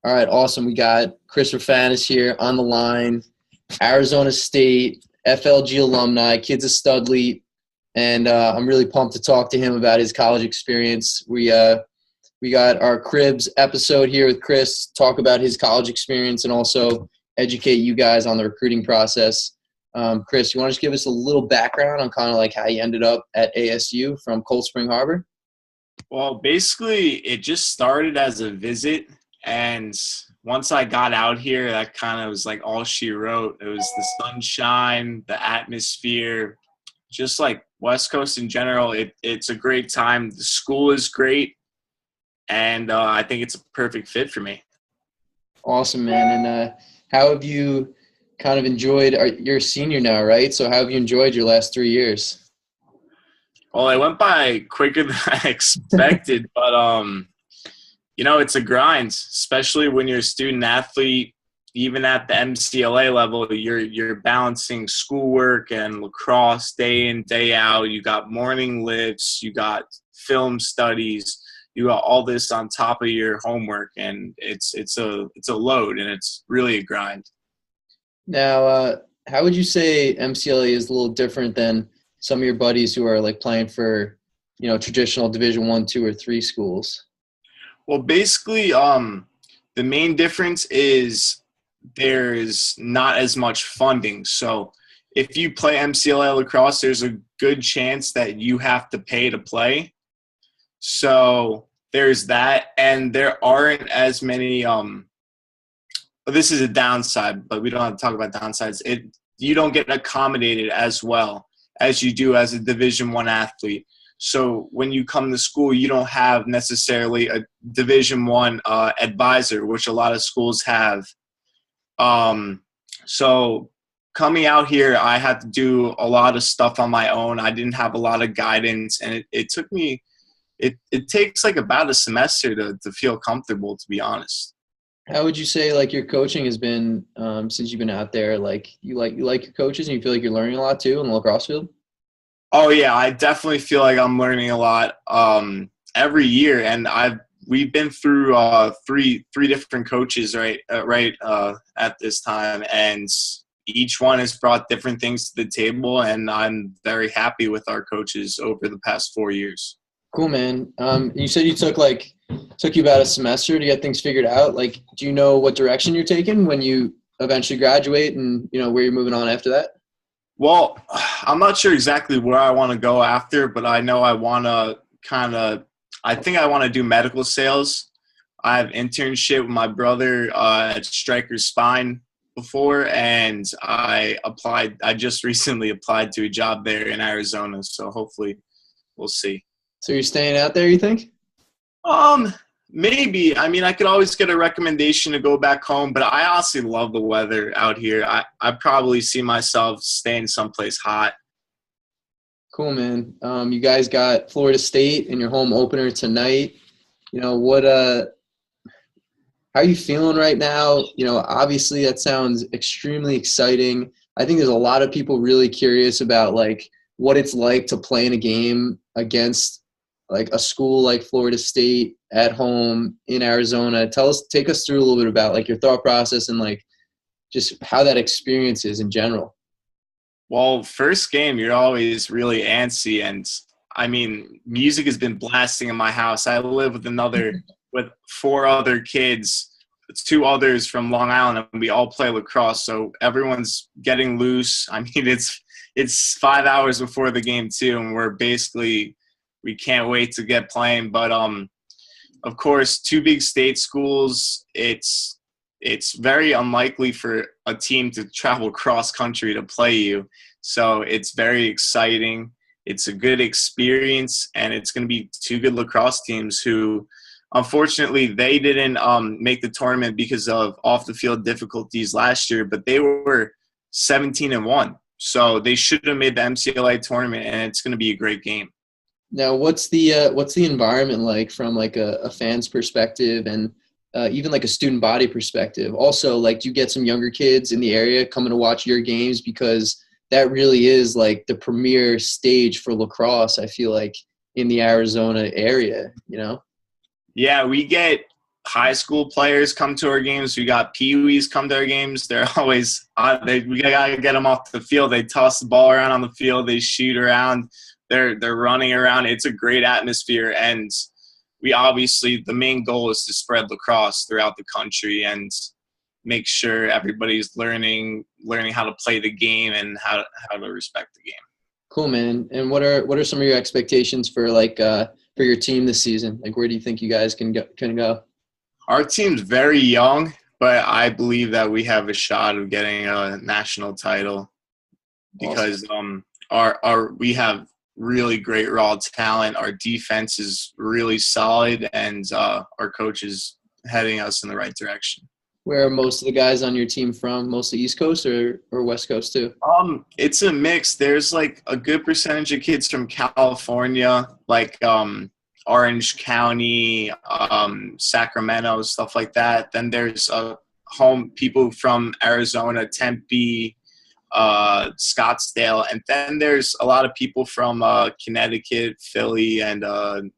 All right, awesome. We got Chris Roufanis here on the line, Arizona State, FLG alumni, kid's a studlete, and I'm really pumped to talk to him about his college experience. We got our Cribs episode here with Chris, talk about his college experience and also educate you guys on the recruiting process. Chris, you want to just give us a little background on kind of like how you ended up at ASU from Cold Spring Harbor? Well, basically, it just started as a visit, and once I got out here, that kind of was like all she wrote. It was the sunshine, the atmosphere, just like West Coast in general. It's a great time. The school is great, and I think it's a perfect fit for me. Awesome, man. And how have you kind of enjoyed – you're a senior now, right? So how have you enjoyed your last 3 years? Well, it went by quicker than I expected, but it's a grind, especially when you're a student athlete. Even at the MCLA level, you're balancing schoolwork and lacrosse day in, day out. You got morning lifts, you got film studies, you got all this on top of your homework, and it's a load, and it's really a grind. Now, how would you say MCLA is a little different than some of your buddies who are like playing for, traditional Division I, II, or III schools? Well, basically, the main difference is there's not as much funding. So if you play MCLA lacrosse, there's a good chance that you have to pay to play. So there's that, and there aren't as many this is a downside, but we don't have to talk about downsides. You don't get accommodated as well as you do as a Division I athlete. So when you come to school, you don't have necessarily a Division I advisor, which a lot of schools have. So coming out here, I had to do a lot of stuff on my own. I didn't have a lot of guidance, and it took me – it takes like about a semester to feel comfortable, to be honest. How would you say like your coaching has been since you've been out there? Like you like your coaches and you feel like you're learning a lot too in the lacrosse field? Oh yeah, I definitely feel like I'm learning a lot every year, and we've been through three different coaches right at this time, and each one has brought different things to the table, and I'm very happy with our coaches over the past 4 years. Cool, man. You said you took you about a semester to get things figured out. Like, do you know what direction you're taking when you eventually graduate and, where you're moving on after that? Well, I'm not sure exactly where I want to go after, but I know I want to I think I want to do medical sales. I have internship with my brother at Stryker Spine before, and I just recently applied to a job there in Arizona, so hopefully we'll see. So you're staying out there, you think? Maybe. I mean, I could always get a recommendation to go back home, but I honestly love the weather out here. I probably see myself staying someplace hot. Cool, man. You guys got Florida State in your home opener tonight. How are you feeling right now? Obviously that sounds extremely exciting. I think there's a lot of people really curious about like what it's like to play in a game against like a school like Florida State at home in Arizona. Take us through a little bit about like your thought process and like just how that experience is in general. Well, first game, you're always really antsy, and I mean, music has been blasting in my house. I live with 4 other kids, 2 others from Long Island, and we all play lacrosse. So everyone's getting loose. I mean, it's 5 hours before the game too, and we can't wait to get playing. But of course, 2 big state schools. It's very unlikely for a team to travel cross country to play you. So it's very exciting. It's a good experience, and it's going to be 2 good lacrosse teams who, unfortunately, they didn't make the tournament because of off-the-field difficulties last year, but they were 17-1. So they should have made the MCLA tournament, and it's going to be a great game. Now, what's the environment like from like a fan's perspective and even like a student body perspective? Also, like, do you get some younger kids in the area coming to watch your games? Because that really is like the premier stage for lacrosse, I feel like, in the Arizona area, Yeah, we get high school players come to our games. We got peewees come to our games. They're always we gotta get them off the field. They toss the ball around on the field. They shoot around. They're running around. It's a great atmosphere, and we obviously the main goal is to spread lacrosse throughout the country and make sure everybody's learning how to play the game and how to respect the game. Cool, man. And what are some of your expectations for for your team this season? Like, where do you think you guys can go? Our team's very young, but I believe that we have a shot of getting a national title because we have really great raw talent. Our defense is really solid, and our coach is heading us in the right direction. Where are most of the guys on your team from? Mostly East Coast or West Coast too? It's a mix. There's like a good percentage of kids from California, like Orange County, Sacramento, stuff like that. Then there's people from Arizona, Tempe, Scottsdale, and then there's a lot of people from Connecticut, Philly, and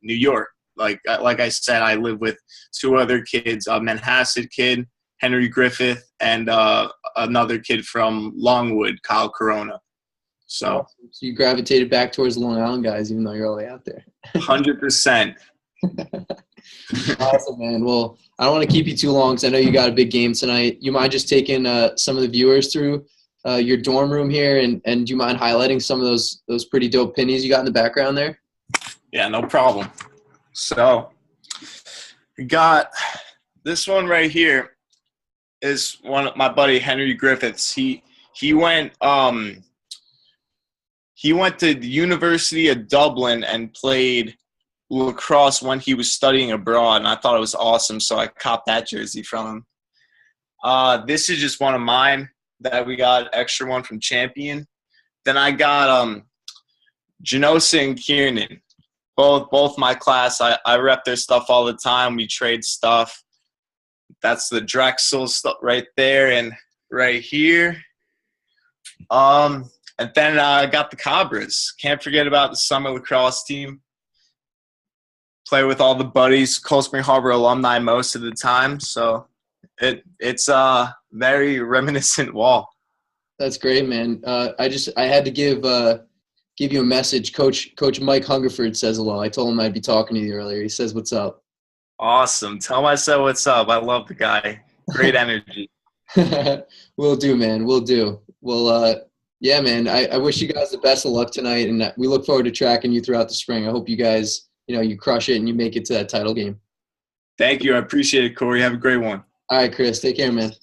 New York. Like I said, I live with two other kids, a Manhasset kid, Henry Griffith, and another kid from Longwood, Kyle Corona. So you gravitated back towards the Long Island guys, even though you're all the way out there. 100%. Awesome, man. Well, I don't want to keep you too long because I know you got a big game tonight. You mind just taking some of the viewers through your dorm room here, and do you mind highlighting some of those pretty dope pennies you got in the background there? Yeah, no problem. So we got this one right here is one of my buddy Henry Griffiths. He went to the University of Dublin and played lacrosse when he was studying abroad, and I thought it was awesome, so I copped that jersey from him. This is just one of mine that we got, extra one from Champion. Then I got Janosa and Kiernan, both my class. I rep their stuff all the time. We trade stuff. That's the Drexel stuff right there and right here. And then I got the Cobras. Can't forget about the summer lacrosse team. Play with all the buddies, Cold Spring Harbor alumni most of the time. So it's a very reminiscent wall. That's great, man. I had to give you a message. Coach Mike Hungerford says hello. I told him I'd be talking to you earlier. He says, "What's up?" Awesome. Tell myself what's up. I love the guy. Great energy. Will do, man. Will do. Well, yeah, man. I wish you guys the best of luck tonight, and we look forward to tracking you throughout the spring. I hope you guys, you crush it and you make it to that title game. Thank you. I appreciate it, Corey. Have a great one. All right, Chris. Take care, man.